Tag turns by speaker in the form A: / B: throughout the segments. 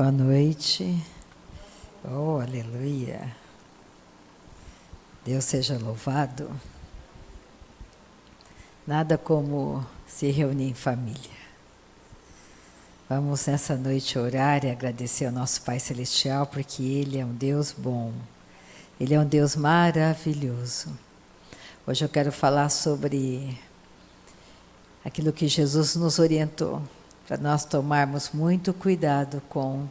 A: Boa noite. Oh, aleluia. Deus seja louvado. Nada como se reunir em família. Vamos nessa noite orar e agradecer ao nosso Pai Celestial, porque Ele é um Deus bom. Ele é um Deus maravilhoso. Hoje eu quero falar sobre aquilo que Jesus nos orientou, para nós tomarmos muito cuidado com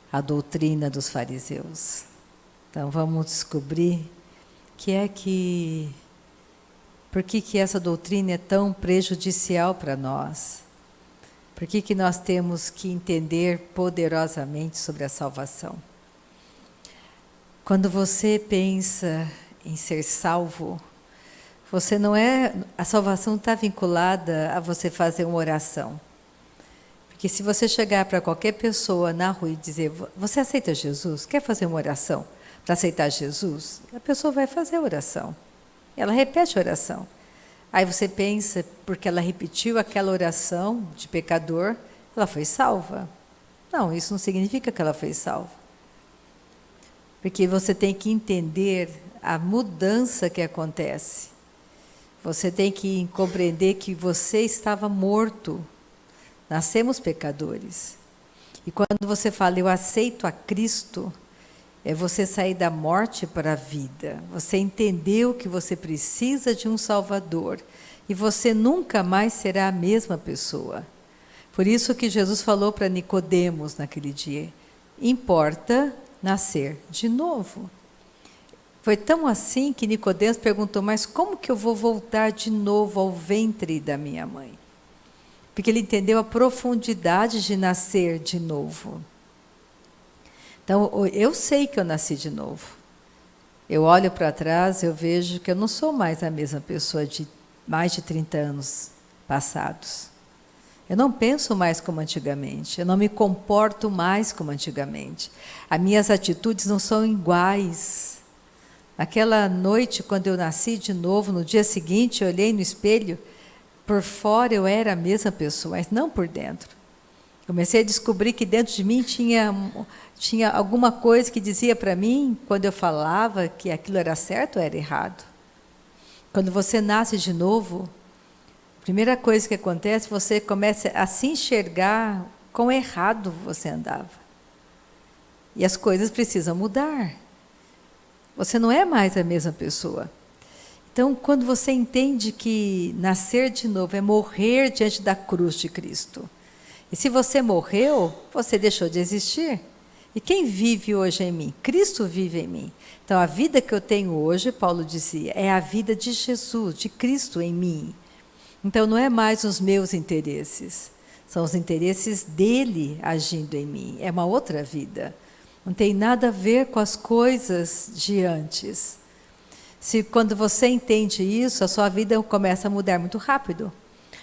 A: a doutrina dos fariseus. Então vamos descobrir por que essa doutrina é tão prejudicial para nós. Por que nós temos que entender poderosamente sobre a salvação. Quando você pensa em ser salvo, a salvação está vinculada a você fazer uma oração. Porque se você chegar para qualquer pessoa na rua e dizer, você aceita Jesus? Quer fazer uma oração para aceitar Jesus? A pessoa vai fazer a oração. Ela repete a oração. Aí você pensa, porque ela repetiu aquela oração de pecador, ela foi salva. Não, isso não significa que ela foi salva. Porque você tem que entender a mudança que acontece. Você tem que compreender que você estava morto. Nascemos pecadores. E quando você fala, eu aceito a Cristo, é você sair da morte para a vida. Você entendeu que você precisa de um Salvador. E você nunca mais será a mesma pessoa. Por isso que Jesus falou para Nicodemos naquele dia, importa nascer de novo. Foi tão assim que Nicodemos perguntou, mas como que eu vou voltar de novo ao ventre da minha mãe? Porque ele entendeu a profundidade de nascer de novo. Então, eu sei que eu nasci de novo. Eu olho para trás, eu vejo que eu não sou mais a mesma pessoa de mais de 30 anos passados. Eu não penso mais como antigamente, eu não me comporto mais como antigamente. As minhas atitudes não são iguais. Naquela noite, quando eu nasci de novo, no dia seguinte, eu olhei no espelho, por fora eu era a mesma pessoa, mas não por dentro. Comecei a descobrir que dentro de mim tinha alguma coisa que dizia para mim, quando eu falava que aquilo era certo ou era errado. Quando você nasce de novo, a primeira coisa que acontece, você começa a se enxergar quão errado você andava. E as coisas precisam mudar. Você não é mais a mesma pessoa. Então, quando você entende que nascer de novo é morrer diante da cruz de Cristo. E se você morreu, você deixou de existir. E quem vive hoje em mim? Cristo vive em mim. Então, a vida que eu tenho hoje, Paulo dizia, é a vida de Jesus, de Cristo em mim. Então, não é mais os meus interesses. São os interesses dele agindo em mim. É uma outra vida. Não tem nada a ver com as coisas de antes. Quando você entende isso, a sua vida começa a mudar muito rápido.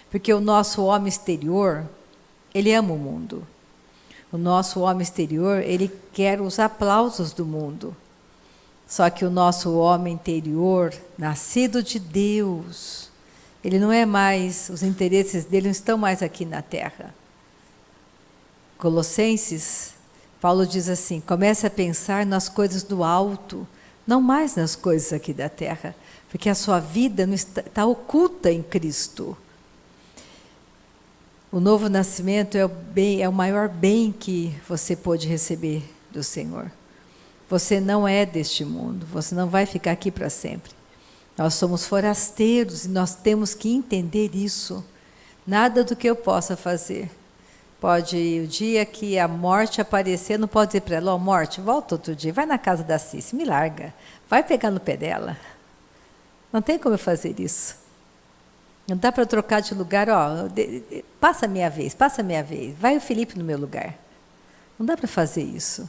A: Porque o nosso homem exterior, ele ama o mundo. O nosso homem exterior, ele quer os aplausos do mundo. Só que o nosso homem interior, nascido de Deus, ele não é mais, os interesses dele não estão mais aqui na terra. Colossenses, Paulo diz assim, comece a pensar nas coisas do alto, não mais nas coisas aqui da terra, porque a sua vida não está oculta em Cristo. O novo nascimento é o maior bem que você pode receber do Senhor. Você não é deste mundo, você não vai ficar aqui para sempre. Nós somos forasteiros e nós temos que entender isso. Nada do que eu possa fazer. O dia que a morte aparecer, não pode dizer para ela, morte, volta outro dia, vai na casa da Cici, me larga, vai pegar no pé dela. Não tem como eu fazer isso. Não dá para trocar de lugar, passa a minha vez, vai o Felipe no meu lugar. Não dá para fazer isso.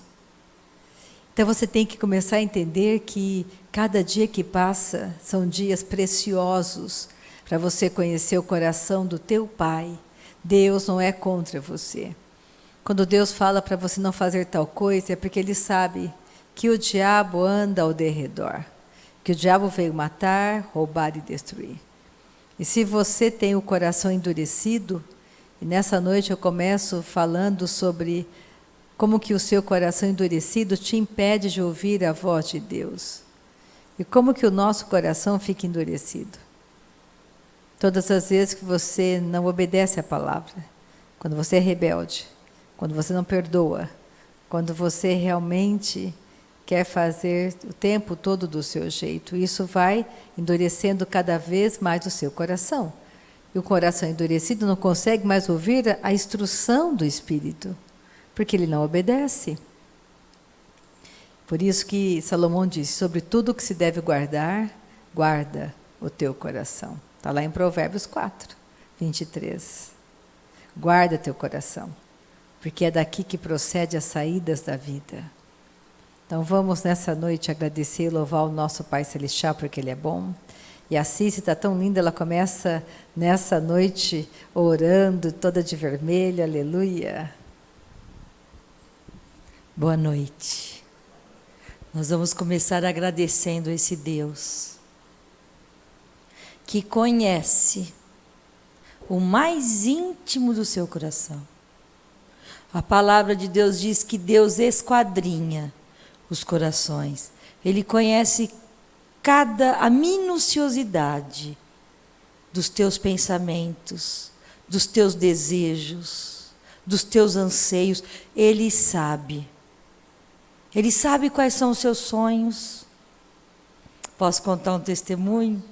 A: Então você tem que começar a entender que cada dia que passa são dias preciosos para você conhecer o coração do teu Pai. Deus não é contra você. Quando Deus fala para você não fazer tal coisa, é porque Ele sabe que o diabo anda ao derredor. Que o diabo veio matar, roubar e destruir. E se você tem o coração endurecido, e nessa noite eu começo falando sobre como que o seu coração endurecido te impede de ouvir a voz de Deus. E como que o nosso coração fica endurecido. Todas as vezes que você não obedece à palavra, quando você é rebelde, quando você não perdoa, quando você realmente quer fazer o tempo todo do seu jeito, isso vai endurecendo cada vez mais o seu coração. E o coração endurecido não consegue mais ouvir a instrução do Espírito, porque ele não obedece. Por isso que Salomão disse, sobre tudo que se deve guardar, guarda o teu coração. Está lá em Provérbios 4, 23. Guarda teu coração, porque é daqui que procede as saídas da vida. Então vamos nessa noite agradecer e louvar o nosso Pai Celestial, porque Ele é bom. E a Cici está tão linda, ela começa nessa noite orando, toda de vermelho, aleluia.
B: Boa noite. Nós vamos começar agradecendo esse Deus que conhece o mais íntimo do seu coração. A palavra de Deus diz que Deus esquadrinha os corações. Ele conhece a minuciosidade dos teus pensamentos, dos teus desejos, dos teus anseios. Ele sabe. Ele sabe quais são os seus sonhos. Posso contar um testemunho?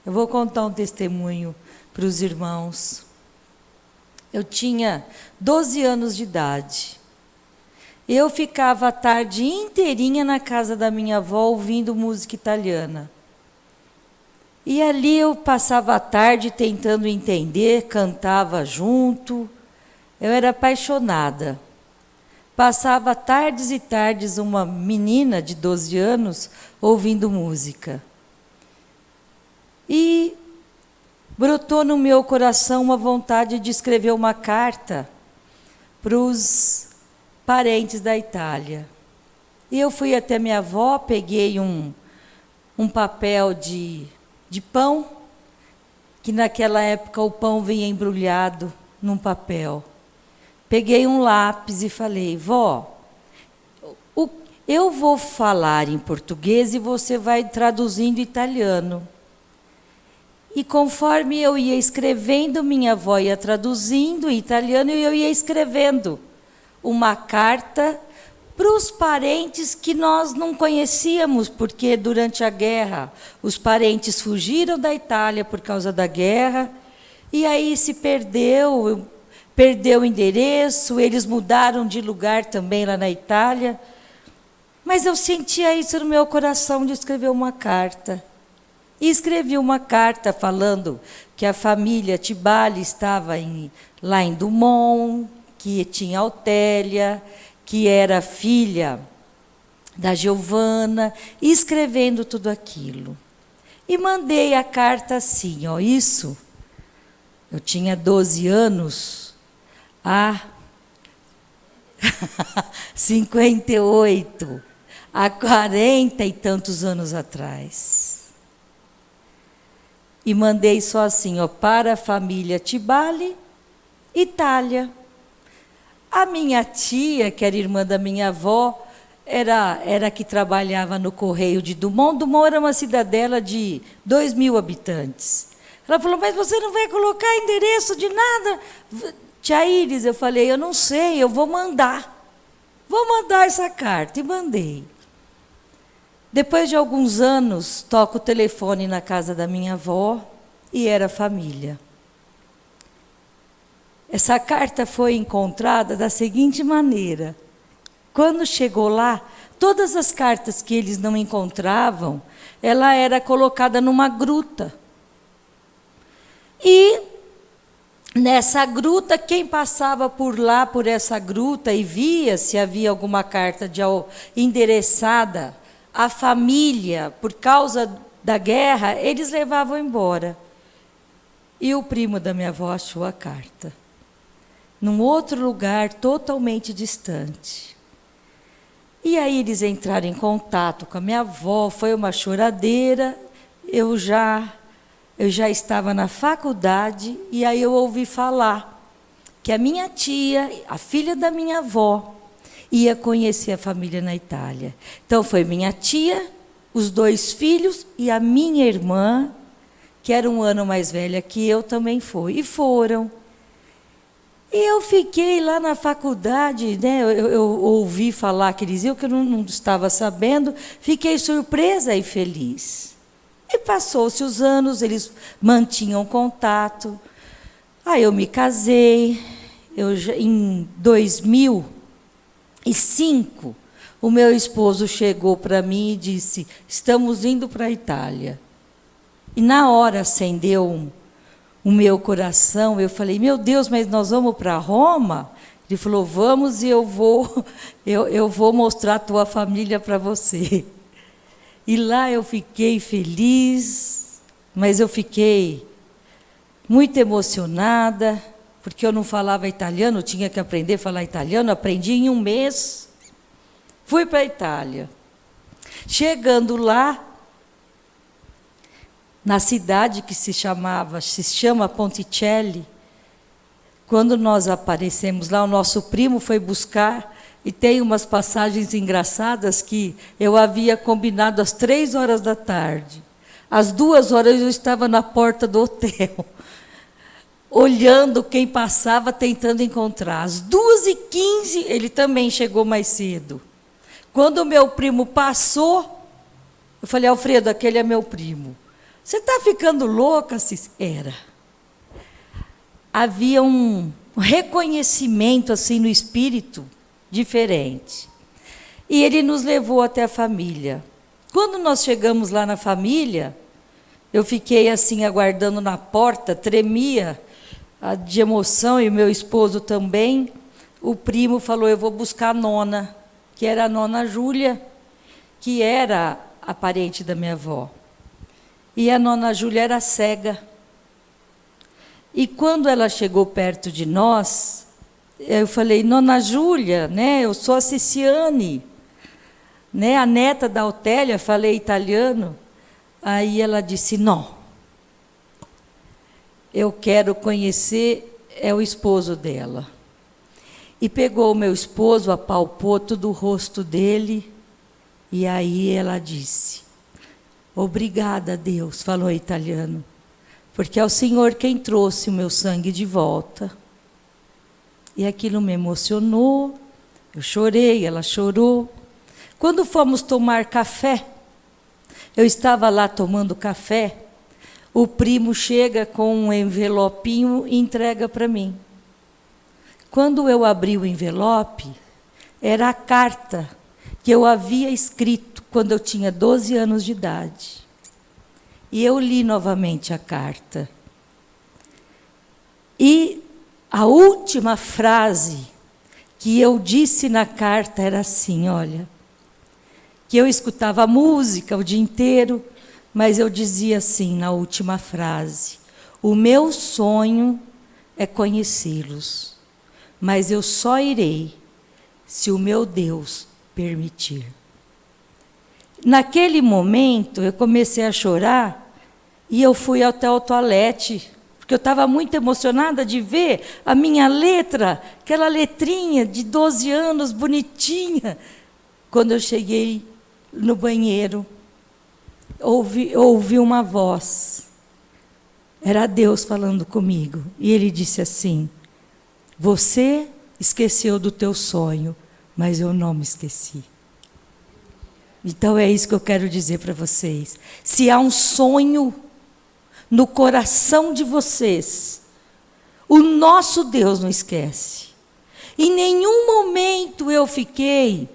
B: Eu vou contar um testemunho para os irmãos. Eu tinha 12 anos de idade. Eu ficava a tarde inteirinha na casa da minha avó ouvindo música italiana. E ali eu passava a tarde tentando entender, cantava junto. Eu era apaixonada. Passava tardes e tardes uma menina de 12 anos ouvindo música. E brotou no meu coração uma vontade de escrever uma carta para os parentes da Itália. E eu fui até minha avó, peguei um papel de pão, que naquela época o pão vinha embrulhado num papel. Peguei um lápis e falei, vó, eu vou falar em português e você vai traduzindo italiano. E conforme eu ia escrevendo, minha avó ia traduzindo em italiano e eu ia escrevendo uma carta para os parentes que nós não conhecíamos, porque durante a guerra os parentes fugiram da Itália por causa da guerra, e aí se perdeu o endereço, eles mudaram de lugar também lá na Itália. Mas eu sentia isso no meu coração de escrever uma carta. E escrevi uma carta falando que a família Tibali estava lá em Dumont, que tinha Autélia, que era filha da Giovana, e escrevendo tudo aquilo. E mandei a carta assim, ó, isso, eu tinha 12 anos, há 58, há 40 e tantos anos atrás. E mandei só assim, ó, para a família Tibali, Itália. A minha tia, que era irmã da minha avó, era que trabalhava no Correio de Dumont. Dumont era uma cidadela de 2.000 habitantes. Ela falou, mas você não vai colocar endereço de nada? Tia Iris, eu falei, eu não sei, eu vou mandar. Vou mandar essa carta. E mandei. Depois de alguns anos, toco o telefone na casa da minha avó e era família. Essa carta foi encontrada da seguinte maneira. Quando chegou lá, todas as cartas que eles não encontravam, ela era colocada numa gruta. E nessa gruta, quem passava por lá, por essa gruta, e via se havia alguma carta endereçada à família, por causa da guerra, eles levavam embora. E o primo da minha avó achou a carta, num outro lugar totalmente distante. E aí eles entraram em contato com a minha avó, foi uma choradeira. Eu já estava na faculdade, e aí eu ouvi falar que a minha tia, a filha da minha avó, ia conhecer a família na Itália. Então foi minha tia, os 2 filhos e a minha irmã, que era um ano mais velha que eu, também foi. E foram. E eu fiquei lá na faculdade, né? Eu ouvi falar que eles iam, que eu não estava sabendo, fiquei surpresa e feliz. E passou-se os anos, eles mantinham contato. Aí eu me casei, em 2005, o meu esposo chegou para mim e disse, estamos indo para a Itália. E na hora acendeu o meu coração, eu falei, meu Deus, mas nós vamos para Roma? Ele falou, vamos e eu vou mostrar a tua família para você. E lá eu fiquei feliz, mas eu fiquei muito emocionada, porque eu não falava italiano, tinha que aprender a falar italiano, aprendi em 1 mês. Fui para a Itália. Chegando lá, na cidade que se chama Ponticelli, quando nós aparecemos lá, o nosso primo foi buscar, e tem umas passagens engraçadas que eu havia combinado às 3h da tarde. Às 2h eu estava na porta do hotel, olhando quem passava, tentando encontrar. Às 2h15, ele também chegou mais cedo. Quando o meu primo passou, eu falei, Alfredo, aquele é meu primo. Você está ficando louca? Era. Havia um reconhecimento assim no espírito diferente. E ele nos levou até a família. Quando nós chegamos lá na família, eu fiquei assim aguardando na porta, tremia de emoção, e o meu esposo também. O primo falou, eu vou buscar a nona, que era a nona Júlia, que era a parente da minha avó. E a nona Júlia era cega. E quando ela chegou perto de nós, eu falei, nona Júlia, né, eu sou a Ciciane, né, a neta da Otélia, falei italiano. Aí ela disse, não, eu quero conhecer, é o esposo dela. E pegou o meu esposo, apalpou todo o rosto dele, e aí ela disse, obrigada, Deus, falou em italiano, porque é o Senhor quem trouxe o meu sangue de volta. E aquilo me emocionou, eu chorei, ela chorou. Quando fomos tomar café, eu estava lá tomando café, o primo chega com um envelopinho e entrega para mim. Quando eu abri o envelope, era a carta que eu havia escrito quando eu tinha 12 anos de idade. E eu li novamente a carta. E a última frase que eu disse na carta era assim, olha, que eu escutava música o dia inteiro, mas eu dizia assim na última frase, o meu sonho é conhecê-los, mas eu só irei se o meu Deus permitir. Naquele momento, eu comecei a chorar e eu fui até o toalete, porque eu estava muito emocionada de ver a minha letra, aquela letrinha de 12 anos, bonitinha. Quando eu cheguei no banheiro, ouvi uma voz. Era Deus falando comigo. E ele disse assim, você esqueceu do teu sonho, mas eu não me esqueci. Então é isso que eu quero dizer para vocês. Se há um sonho no coração de vocês, o nosso Deus não esquece. Em nenhum momento eu fiquei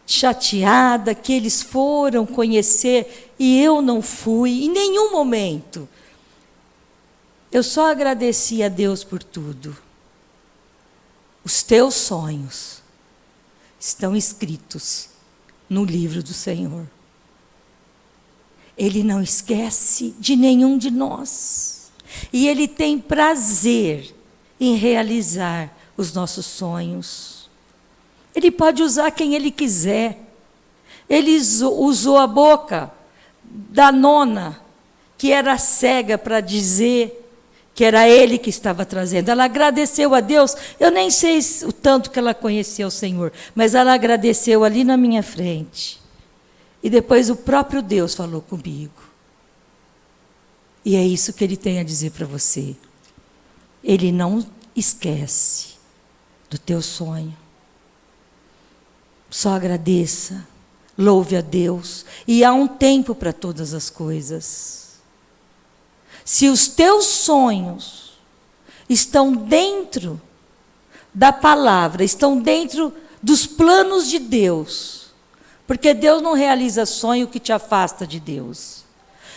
B: chateada que eles foram conhecer e eu não fui, em nenhum momento. Eu só agradeci a Deus por tudo. Os teus sonhos estão escritos no livro do Senhor. Ele não esquece de nenhum de nós. E Ele tem prazer em realizar os nossos sonhos. Ele pode usar quem Ele quiser. Ele usou a boca da nona, que era cega, para dizer que era Ele que estava trazendo. Ela agradeceu a Deus, eu nem sei o tanto que ela conhecia o Senhor, mas ela agradeceu ali na minha frente. E depois o próprio Deus falou comigo. E é isso que Ele tem a dizer para você. Ele não esquece do teu sonho. Só agradeça, louve a Deus. E há um tempo para todas as coisas. Se os teus sonhos estão dentro da palavra, estão dentro dos planos de Deus, porque Deus não realiza sonho que te afasta de Deus.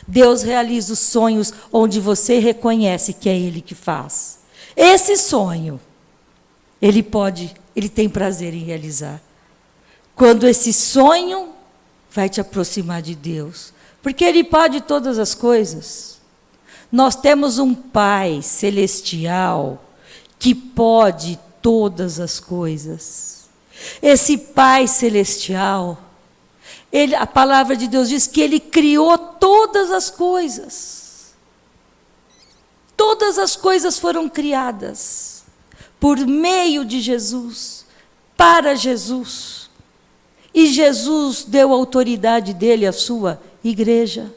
B: Deus realiza os sonhos onde você reconhece que é Ele que faz. Esse sonho, Ele tem prazer em realizar. Quando esse sonho vai te aproximar de Deus, porque Ele pode todas as coisas. Nós temos um Pai celestial que pode todas as coisas. Esse Pai celestial, a palavra de Deus diz que Ele criou todas as coisas. Todas as coisas foram criadas por meio de Jesus, para Jesus. E Jesus deu a autoridade dele à sua igreja.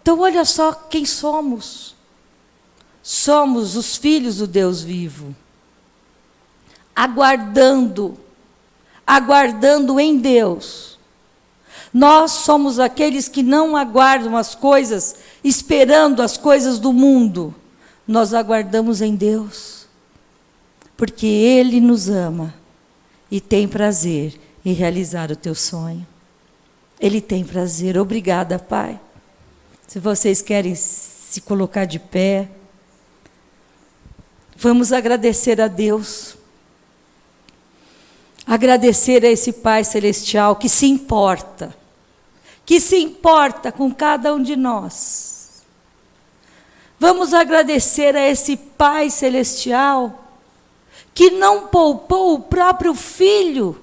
B: Então, olha só quem somos. Somos os filhos do Deus vivo. Aguardando em Deus. Nós somos aqueles que não aguardam as coisas, esperando as coisas do mundo. Nós aguardamos em Deus. Porque Ele nos ama e tem prazer em realizar o teu sonho. Ele tem prazer. Obrigada, Pai. Se vocês querem se colocar de pé, vamos agradecer a Deus. Agradecer a esse Pai celestial que se importa com cada um de nós. Vamos agradecer a esse Pai celestial que não poupou o próprio Filho.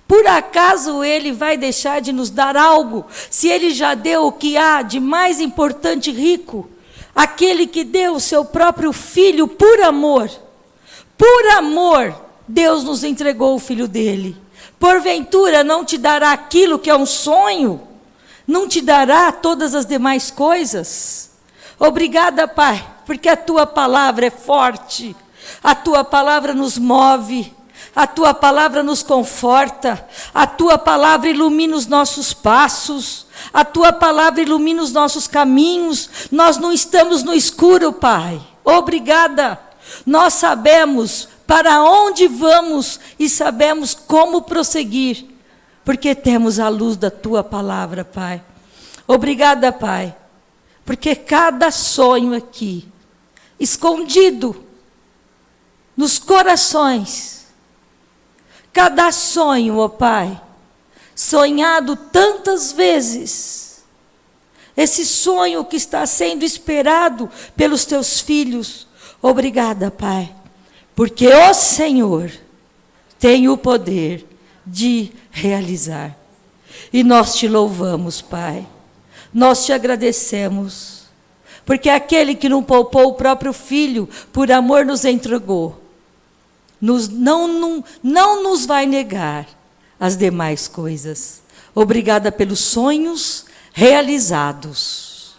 B: Por acaso Ele vai deixar de nos dar algo, se Ele já deu o que há de mais importante e rico? Aquele que deu o seu próprio Filho por amor. Por amor, Deus nos entregou o Filho dele. Porventura não te dará aquilo que é um sonho? Não te dará todas as demais coisas? Obrigada, Pai, porque a Tua palavra é forte. A Tua palavra nos move. A Tua palavra nos conforta, a Tua palavra ilumina os nossos passos, a Tua palavra ilumina os nossos caminhos. Nós não estamos no escuro, Pai. Obrigada. Nós sabemos para onde vamos e sabemos como prosseguir, porque temos a luz da Tua palavra, Pai. Obrigada, Pai, porque cada sonho aqui, escondido nos corações, cada sonho, ó Pai, sonhado tantas vezes, esse sonho que está sendo esperado pelos Teus filhos, obrigada, Pai, porque o Senhor tem o poder de realizar. E nós Te louvamos, Pai, nós Te agradecemos, porque aquele que não poupou o próprio Filho, por amor nos entregou, não nos vai negar as demais coisas. Obrigada pelos sonhos realizados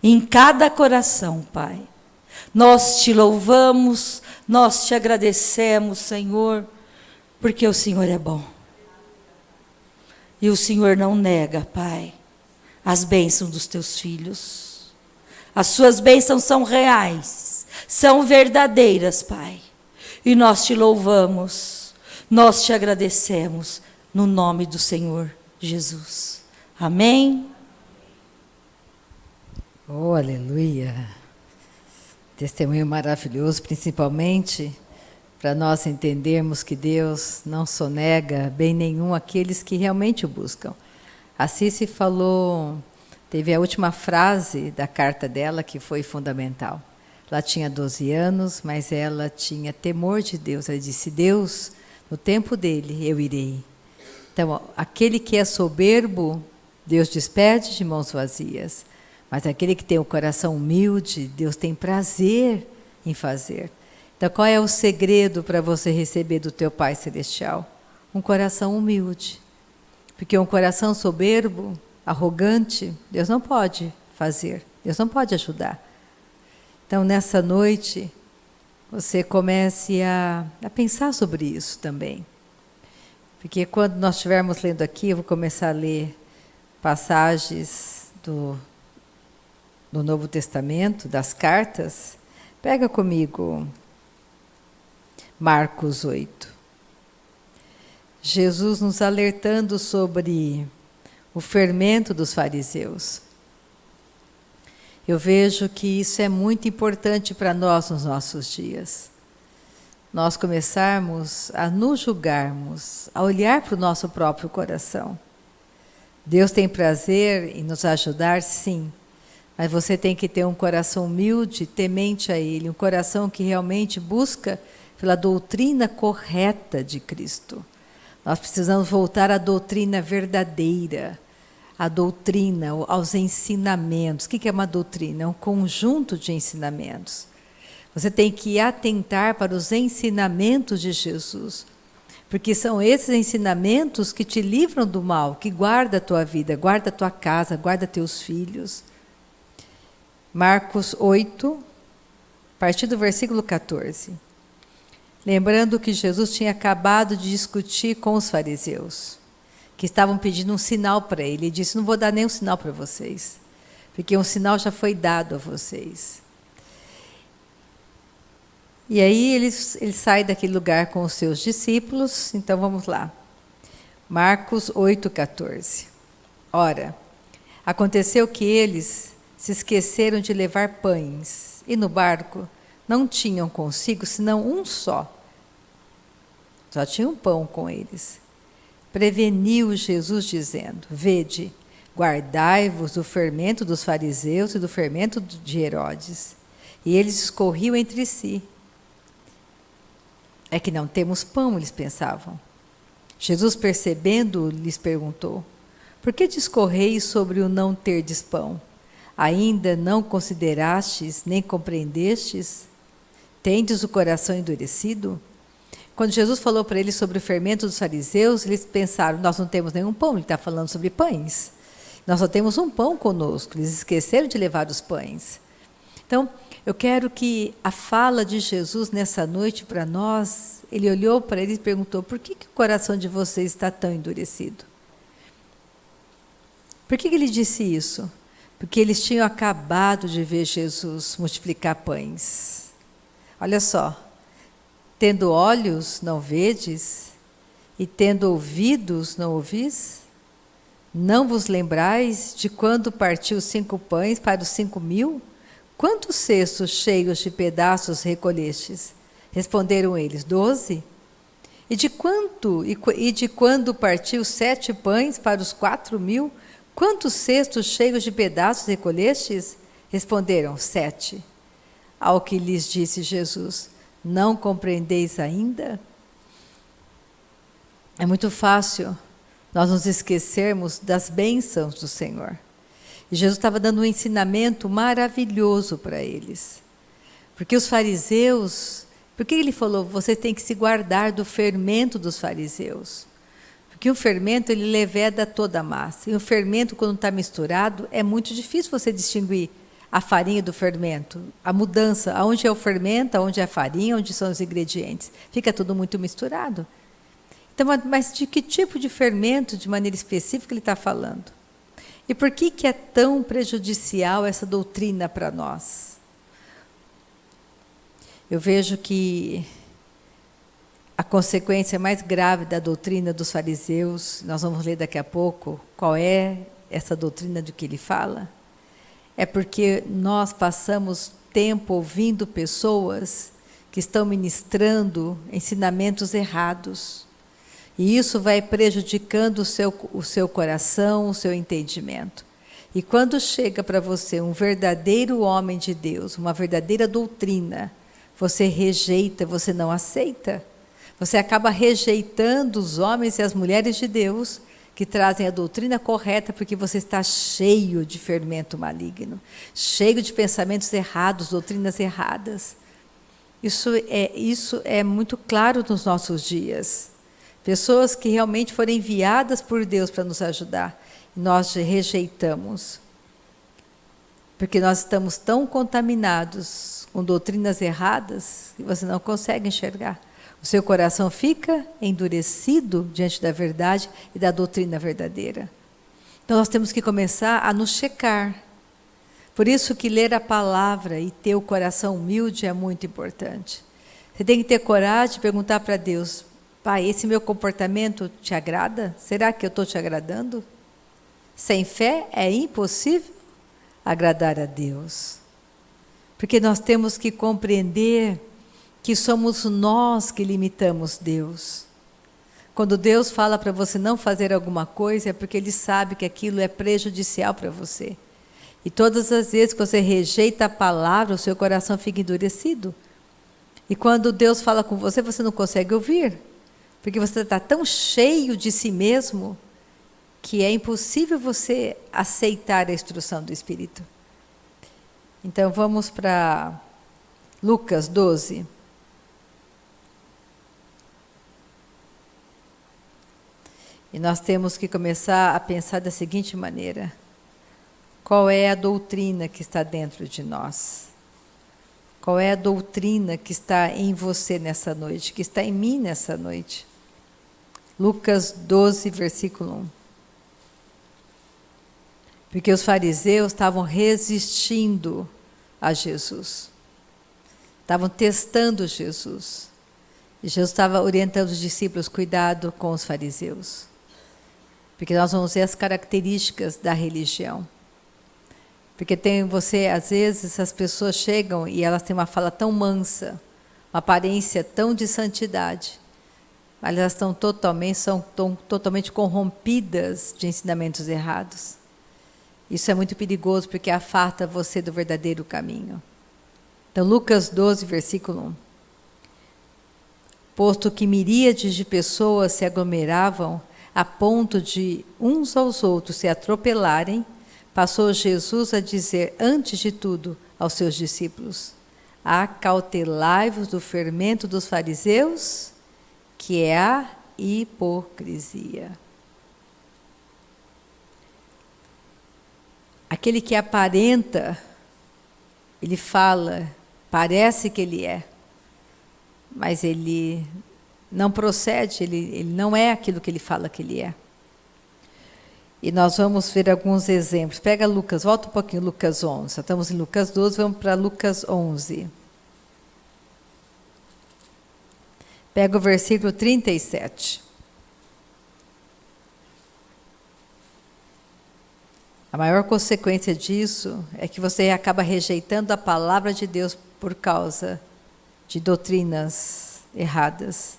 B: em cada coração, Pai. Nós Te louvamos, nós Te agradecemos, Senhor, porque o Senhor é bom. E o Senhor não nega, Pai, as bênçãos dos Teus filhos. As Suas bênçãos são reais, são verdadeiras, Pai. E nós Te louvamos, nós Te agradecemos, no nome do Senhor Jesus. Amém?
A: Oh, aleluia! Testemunho maravilhoso, principalmente para nós entendermos que Deus não sonega bem nenhum aqueles que realmente o buscam. A Cici falou, teve a última frase da carta dela que foi fundamental. Ela tinha 12 anos, mas ela tinha temor de Deus. Ela disse, Deus, no tempo dele eu irei. Então, aquele que é soberbo, Deus despede de mãos vazias. Mas aquele que tem o coração humilde, Deus tem prazer em fazer. Então, qual é o segredo para você receber do teu Pai Celestial? Um coração humilde. Porque um coração soberbo, arrogante, Deus não pode fazer, Deus não pode ajudar. Então, nessa noite, você comece a pensar sobre isso também. Porque quando nós estivermos lendo aqui, eu vou começar a ler passagens do Novo Testamento, das cartas. Pega comigo Marcos 8. Jesus nos alertando sobre o fermento dos fariseus. Eu vejo que isso é muito importante para nós nos nossos dias. Nós começarmos a nos julgarmos, a olhar para o nosso próprio coração. Deus tem prazer em nos ajudar, sim, mas você tem que ter um coração humilde, temente a Ele, um coração que realmente busca pela doutrina correta de Cristo. Nós precisamos voltar à doutrina verdadeira, à doutrina, aos ensinamentos. O que é uma doutrina? É um conjunto de ensinamentos. Você tem que atentar para os ensinamentos de Jesus, porque são esses ensinamentos que te livram do mal, que guarda a tua vida, guarda a tua casa, guarda teus filhos. Marcos 8, a partir do versículo 14. Lembrando que Jesus tinha acabado de discutir com os fariseus, que estavam pedindo um sinal para ele. Ele disse, não vou dar nenhum sinal para vocês, porque um sinal já foi dado a vocês. E aí ele sai daquele lugar com os seus discípulos. Então vamos lá. Marcos 8,14. Ora, aconteceu que eles se esqueceram de levar pães, e no barco não tinham consigo senão um só. Só tinha um pão com eles. Preveniu Jesus dizendo, vede, guardai-vos do fermento dos fariseus e do fermento de Herodes. E eles discorriam entre si. É que não temos pão, eles pensavam. Jesus, percebendo, lhes perguntou, por que discorreis sobre o não terdes pão? Ainda não considerastes, nem compreendestes? Tendes o coração endurecido? Quando Jesus falou para eles sobre o fermento dos fariseus, eles pensaram, nós não temos nenhum pão, ele está falando sobre pães. Nós só temos um pão conosco, eles esqueceram de levar os pães. Então, eu quero que a fala de Jesus nessa noite para nós, ele olhou para eles e perguntou, por que o coração de vocês está tão endurecido? Por que ele disse isso? Porque eles tinham acabado de ver Jesus multiplicar pães. Olha só, tendo olhos, não vedes, e tendo ouvidos, não ouvis? Não vos lembrais de quando partiu 5 pães para os 5.000? Quantos cestos cheios de pedaços recolhestes? Responderam eles, 12. E de quando partiu 7 pães para os 4.000? Quantos cestos cheios de pedaços recolhestes? Responderam, 7. Ao que lhes disse Jesus, não compreendeis ainda? É muito fácil nós nos esquecermos das bênçãos do Senhor. E Jesus estava dando um ensinamento maravilhoso para eles. Porque os fariseus, por que ele falou, você tem que se guardar do fermento dos fariseus? Porque o fermento, ele leveda toda a massa. E o fermento, quando está misturado, é muito difícil você distinguir a farinha do fermento, a mudança, aonde é o fermento, aonde é a farinha, onde são os ingredientes. Fica tudo muito misturado. Então, mas de que tipo de fermento, de maneira específica, ele está falando? E por que é tão prejudicial essa doutrina para nós? Eu vejo que a consequência mais grave da doutrina dos fariseus, nós vamos ler daqui a pouco qual é essa doutrina de que ele fala, é porque nós passamos tempo ouvindo pessoas que estão ministrando ensinamentos errados. E isso vai prejudicando o seu coração, o seu entendimento. E quando chega para você um verdadeiro homem de Deus, uma verdadeira doutrina, você rejeita, você não aceita. Você acaba rejeitando os homens e as mulheres de Deus que trazem a doutrina correta, porque você está cheio de fermento maligno, cheio de pensamentos errados, doutrinas erradas. Isso é muito claro nos nossos dias. Pessoas que realmente foram enviadas por Deus para nos ajudar, nós rejeitamos. Porque nós estamos tão contaminados com doutrinas erradas que você não consegue enxergar. O seu coração fica endurecido diante da verdade e da doutrina verdadeira. Então nós temos que começar a nos checar. Por isso que ler a palavra e ter o coração humilde é muito importante. Você tem que ter coragem de perguntar para Deus: Pai, esse meu comportamento te agrada? Será que eu estou te agradando? Sem fé é impossível agradar a Deus. Porque nós temos que compreender que somos nós que limitamos Deus. Quando Deus fala para você não fazer alguma coisa, é porque Ele sabe que aquilo é prejudicial para você. E todas as vezes que você rejeita a palavra, o seu coração fica endurecido. E quando Deus fala com você, você não consegue ouvir. Porque você está tão cheio de si mesmo, que é impossível você aceitar a instrução do Espírito. Então vamos para Lucas 12. E nós temos que começar a pensar da seguinte maneira: qual é a doutrina que está dentro de nós? Qual é a doutrina que está em você nessa noite, que está em mim nessa noite? Lucas 12, versículo 1. Porque os fariseus estavam resistindo a Jesus. Estavam testando Jesus. E Jesus estava orientando os discípulos: cuidado com os fariseus. Porque nós vamos ver as características da religião. Porque às vezes, as pessoas chegam e elas têm uma fala tão mansa, uma aparência tão de santidade, mas elas são totalmente corrompidas de ensinamentos errados. Isso é muito perigoso, porque afasta você do verdadeiro caminho. Então, Lucas 12, versículo 1. Posto que miríades de pessoas se aglomeravam a ponto de uns aos outros se atropelarem, passou Jesus a dizer, antes de tudo, aos seus discípulos: acautelai-vos do fermento dos fariseus, que é a hipocrisia. Aquele que aparenta, ele fala, parece que ele é, mas ele não procede, ele não é aquilo que ele fala que ele é. E nós vamos ver alguns exemplos. Pega Lucas, volta um pouquinho, Lucas 11. Estamos em Lucas 12, vamos para Lucas 11. Pega o versículo 37. A maior consequência disso é que você acaba rejeitando a palavra de Deus por causa de doutrinas erradas.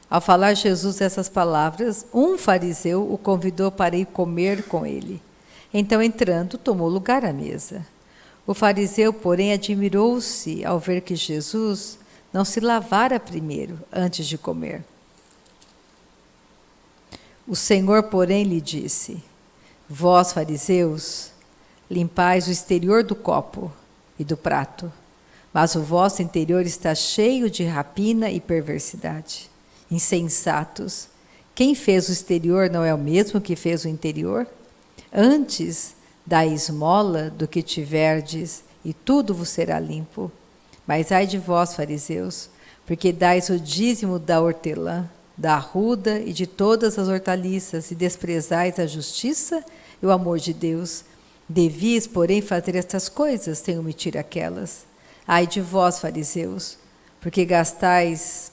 A: Ao falar Jesus essas palavras, um fariseu o convidou para ir comer com ele. Então, entrando, tomou lugar à mesa. O fariseu, porém, admirou-se ao ver que Jesus não se lavara primeiro, antes de comer. O Senhor, porém, lhe disse: vós, fariseus, limpais o exterior do copo e do prato, mas o vosso interior está cheio de rapina e perversidade. Insensatos, quem fez o exterior não é o mesmo que fez o interior? Antes, dai esmola do que tiverdes, e tudo vos será limpo. Mas ai de vós, fariseus, porque dais o dízimo da hortelã, da arruda e de todas as hortaliças, e desprezais a justiça e o amor de Deus. Devias, porém, fazer estas coisas, sem omitir aquelas. Ai de vós, fariseus, porque gostais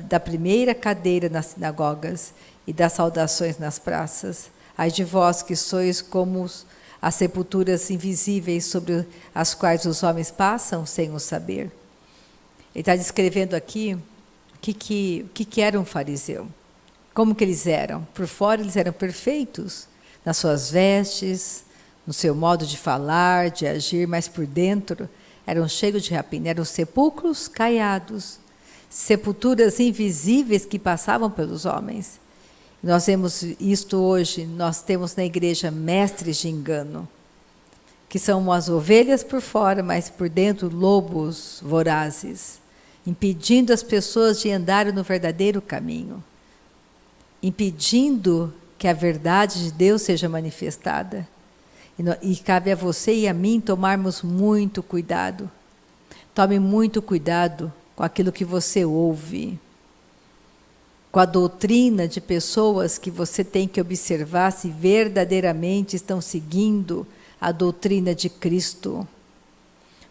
A: da primeira cadeira nas sinagogas e das saudações nas praças. Ai de vós que sois como as sepulturas invisíveis sobre as quais os homens passam sem o saber. Ele está descrevendo aqui o que era um fariseu. Como que eles eram? Por fora eles eram perfeitos, nas suas vestes, no seu modo de falar, de agir, mas por dentro eram cheios de rapina, eram sepulcros caiados, sepulturas invisíveis que passavam pelos homens. Nós vemos isto hoje, nós temos na igreja mestres de engano, que são umas ovelhas por fora, mas por dentro lobos vorazes, impedindo as pessoas de andarem no verdadeiro caminho, impedindo que a verdade de Deus seja manifestada. E cabe a você e a mim tomarmos muito cuidado. Tome muito cuidado com aquilo que você ouve, com a doutrina de pessoas que você tem que observar se verdadeiramente estão seguindo a doutrina de Cristo.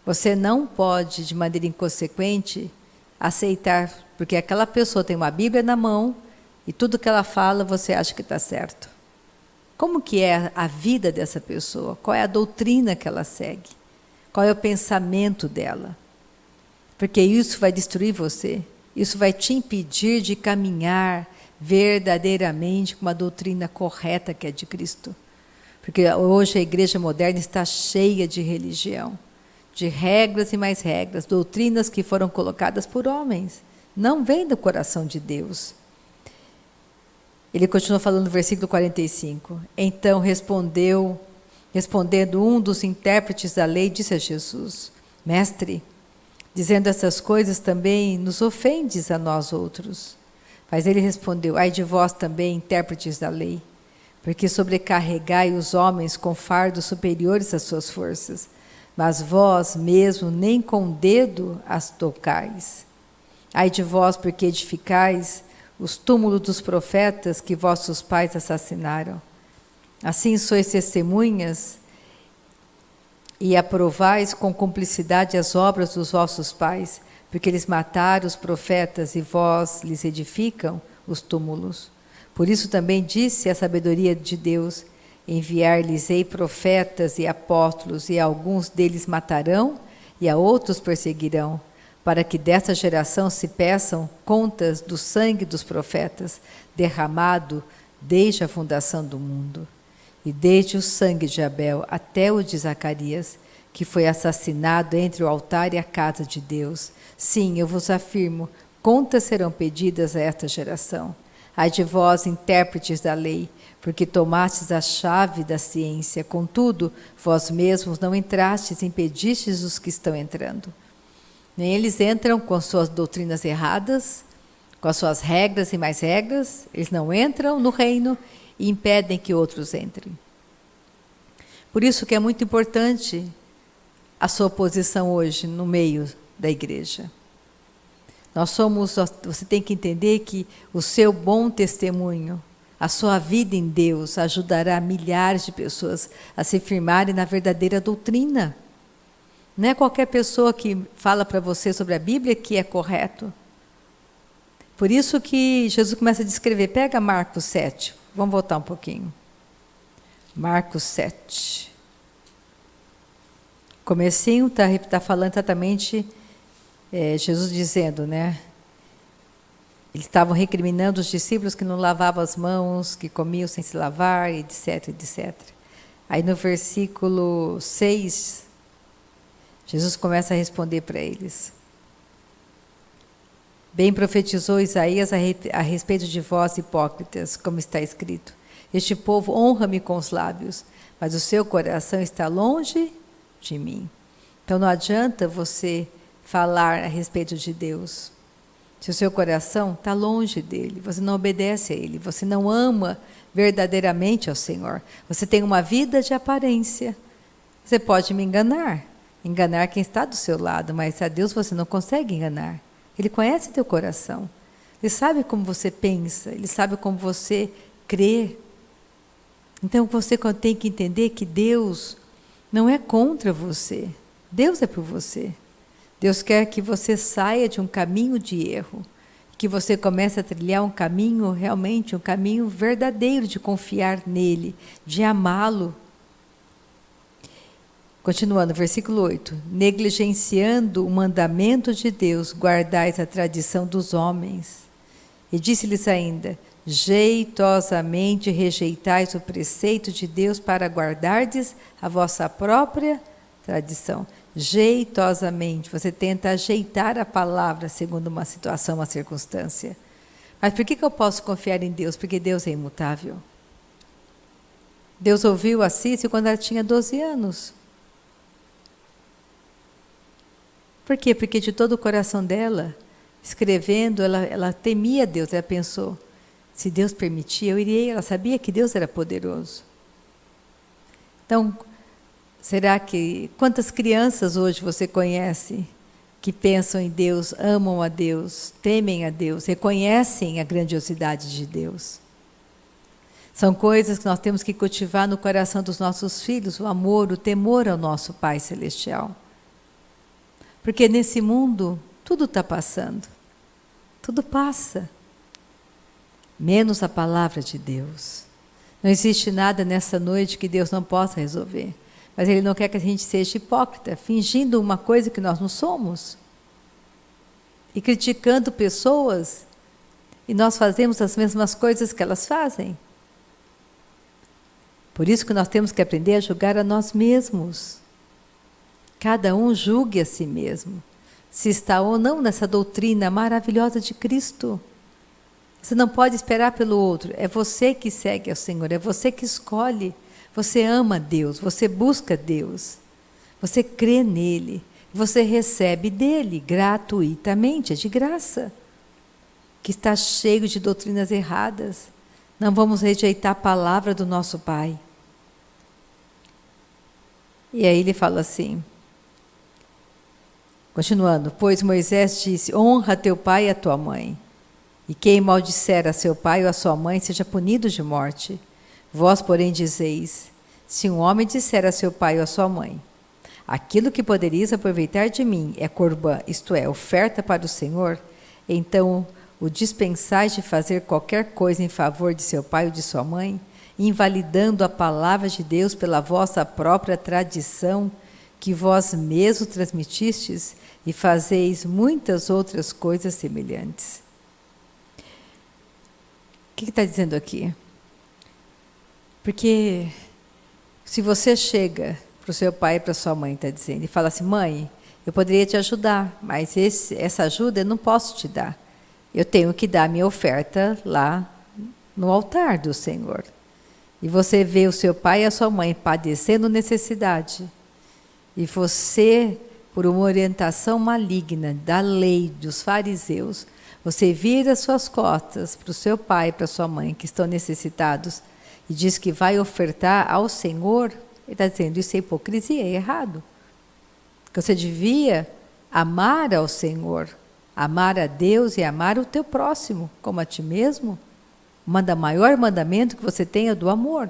A: Você não pode, de maneira inconsequente, aceitar, porque aquela pessoa tem uma Bíblia na mão e tudo que ela fala você acha que está certo. Como que é a vida dessa pessoa? Qual é a doutrina que ela segue? Qual é o pensamento dela? Porque isso vai destruir você. Isso vai te impedir de caminhar verdadeiramente com uma doutrina correta que é de Cristo. Porque hoje a igreja moderna está cheia de religião, de regras e mais regras, doutrinas que foram colocadas por homens. Não vem do coração de Deus. Ele continua falando no versículo 45. Então respondendo um dos intérpretes da lei, disse a Jesus: Mestre, dizendo essas coisas também nos ofendes a nós outros. Mas ele respondeu: Ai de vós também, intérpretes da lei, porque sobrecarregai os homens com fardos superiores às suas forças, mas vós mesmo nem com o dedo as tocais. Ai de vós, porque edificais os túmulos dos profetas que vossos pais assassinaram. Assim sois testemunhas e aprovais com cumplicidade as obras dos vossos pais, porque eles mataram os profetas e vós lhes edificam os túmulos. Por isso também disse a sabedoria de Deus: enviar-lhes-ei profetas e apóstolos, e alguns deles matarão e a outros perseguirão, para que desta geração se peçam contas do sangue dos profetas, derramado desde a fundação do mundo, e desde o sangue de Abel até o de Zacarias, que foi assassinado entre o altar e a casa de Deus. Sim, eu vos afirmo, contas serão pedidas a esta geração. Ai de vós, intérpretes da lei, porque tomastes a chave da ciência, contudo, vós mesmos não entrastes, impedistes os que estão entrando. Nem eles entram com suas doutrinas erradas, com as suas regras e mais regras, eles não entram no reino e impedem que outros entrem. Por isso que é muito importante a sua posição hoje no meio da igreja. Você tem que entender que o seu bom testemunho, a sua vida em Deus, ajudará milhares de pessoas a se firmarem na verdadeira doutrina. Não é qualquer pessoa que fala para você sobre a Bíblia que é correto. Por isso que Jesus começa a descrever. Pega Marcos 7. Vamos voltar um pouquinho. Marcos 7. Comecinho está falando exatamente, Jesus dizendo, né? Eles estavam recriminando os discípulos que não lavavam as mãos, que comiam sem se lavar, etc, etc. Aí no versículo 6... Jesus começa a responder para eles. Bem profetizou Isaías a respeito de vós, hipócritas, como está escrito: este povo honra-me com os lábios, mas o seu coração está longe de mim. Então não adianta você falar a respeito de Deus, se o seu coração está longe dele, você não obedece a ele, você não ama verdadeiramente ao Senhor, você tem uma vida de aparência. Você pode me enganar quem está do seu lado, mas a Deus você não consegue enganar. Ele conhece teu coração, Ele sabe como você pensa, Ele sabe como você crê. Então você tem que entender que Deus não é contra você, Deus é por você. Deus quer que você saia de um caminho de erro, que você comece a trilhar um caminho realmente, um caminho verdadeiro de confiar nele, de amá-lo. Continuando, versículo 8. Negligenciando o mandamento de Deus, guardais a tradição dos homens. E disse-lhes ainda: jeitosamente rejeitais o preceito de Deus para guardardes a vossa própria tradição. Jeitosamente, você tenta ajeitar a palavra segundo uma situação, uma circunstância. Mas por que eu posso confiar em Deus? Porque Deus é imutável. Deus ouviu a Cícero quando ela tinha 12 anos. Por quê? Porque de todo o coração dela, escrevendo, ela temia Deus. Ela pensou, se Deus permitir, eu irei. Ela sabia que Deus era poderoso. Então, será que... Quantas crianças hoje você conhece que pensam em Deus, amam a Deus, temem a Deus, reconhecem a grandiosidade de Deus? São coisas que nós temos que cultivar no coração dos nossos filhos, o amor, o temor ao nosso Pai Celestial. Porque nesse mundo, tudo está passando. Tudo passa. Menos a palavra de Deus. Não existe nada nessa noite que Deus não possa resolver. Mas Ele não quer que a gente seja hipócrita, fingindo uma coisa que nós não somos. E criticando pessoas, e nós fazemos as mesmas coisas que elas fazem. Por isso que nós temos que aprender a julgar a nós mesmos. Cada um julgue a si mesmo, se está ou não nessa doutrina maravilhosa de Cristo. Você não pode esperar pelo outro, é você que segue ao Senhor, é você que escolhe. Você ama Deus, você busca Deus, você crê nele, você recebe dele gratuitamente, é de graça. Que está cheio de doutrinas erradas. Não vamos rejeitar a palavra do nosso Pai. E aí ele fala assim, continuando, pois Moisés disse, honra teu pai e a tua mãe, e quem maldisser a seu pai ou a sua mãe seja punido de morte. Vós, porém, dizeis, se um homem disser a seu pai ou a sua mãe, aquilo que poderias aproveitar de mim é corbã, isto é, oferta para o Senhor, então o dispensais de fazer qualquer coisa em favor de seu pai ou de sua mãe, invalidando a palavra de Deus pela vossa própria tradição, que vós mesmos transmitistes, e fazeis muitas outras coisas semelhantes. O que está dizendo aqui? Porque se você chega para o seu pai e para a sua mãe, está dizendo, e fala assim, mãe, eu poderia te ajudar, mas essa ajuda eu não posso te dar. Eu tenho que dar minha oferta lá no altar do Senhor. E você vê o seu pai e a sua mãe padecendo necessidade, e você, por uma orientação maligna da lei dos fariseus, você vira suas costas para o seu pai e para a sua mãe, que estão necessitados, e diz que vai ofertar ao Senhor, ele está dizendo, isso é hipocrisia, é errado. Porque você devia amar ao Senhor, amar a Deus e amar o teu próximo, como a ti mesmo. O maior mandamento que você tem é do amor.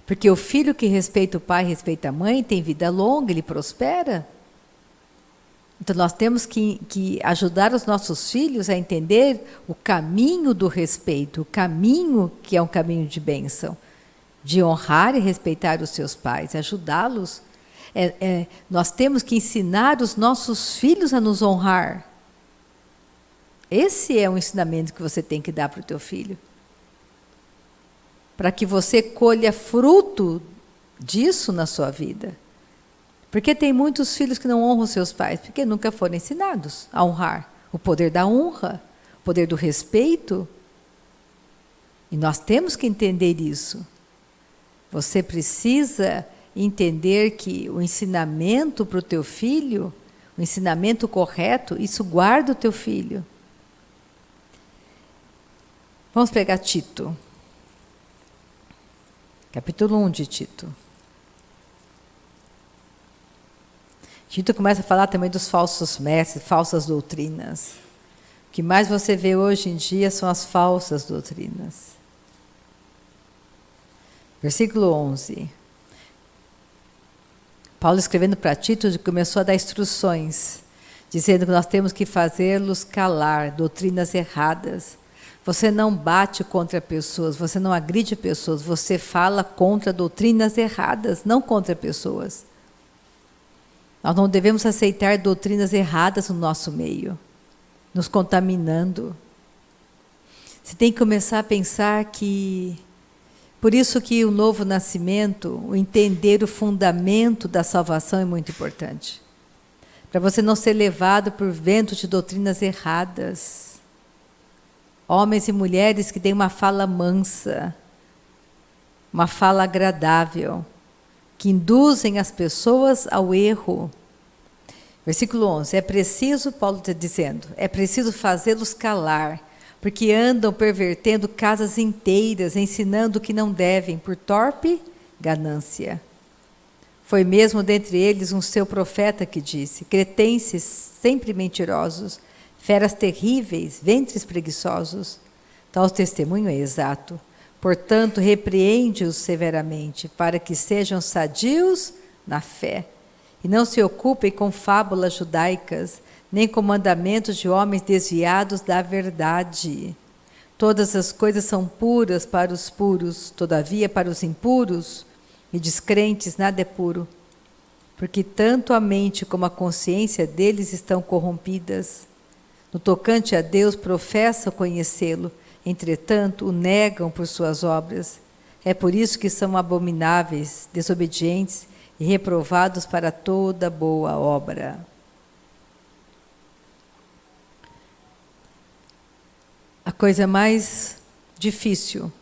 A: Porque o filho que respeita o pai, respeita a mãe, tem vida longa, ele prospera. Então nós temos que ajudar os nossos filhos a entender o caminho do respeito, o caminho que é um caminho de bênção, de honrar e respeitar os seus pais, ajudá-los. Nós temos que ensinar os nossos filhos a nos honrar. Esse é um ensinamento que você tem que dar para o teu filho. Para que você colha fruto disso na sua vida. Porque tem muitos filhos que não honram seus pais, porque nunca foram ensinados a honrar. O poder da honra, o poder do respeito. E nós temos que entender isso. Você precisa entender que o ensinamento para o teu filho, o ensinamento correto, isso guarda o teu filho. Vamos pegar Tito. Capítulo 1 de Tito. Tito começa a falar também dos falsos mestres, falsas doutrinas. O que mais você vê hoje em dia são as falsas doutrinas. Versículo 11. Paulo, escrevendo para Tito, começou a dar instruções, dizendo que nós temos que fazê-los calar doutrinas erradas. Você não bate contra pessoas, você não agride pessoas, você fala contra doutrinas erradas, não contra pessoas. Nós não devemos aceitar doutrinas erradas no nosso meio, nos contaminando. Você tem que começar a pensar que... Por isso que o novo nascimento, o entender o fundamento da salvação é muito importante. Para você não ser levado por vento de doutrinas erradas. Homens e mulheres que têm uma fala mansa, uma fala agradável, que induzem as pessoas ao erro. Versículo 11, é preciso, Paulo está dizendo, é preciso fazê-los calar, porque andam pervertendo casas inteiras, ensinando o que não devem, por torpe ganância. Foi mesmo dentre eles um seu profeta que disse, cretenses sempre mentirosos, feras terríveis, ventres preguiçosos. Tal testemunho é exato. Portanto, repreende-os severamente, para que sejam sadios na fé, e não se ocupem com fábulas judaicas, nem com mandamentos de homens desviados da verdade. Todas as coisas são puras para os puros, todavia para os impuros e descrentes nada é puro, porque tanto a mente como a consciência deles estão corrompidas. No tocante a Deus, professam conhecê-lo, entretanto, o negam por suas obras. É por isso que são abomináveis, desobedientes e reprovados para toda boa obra. A coisa mais difícil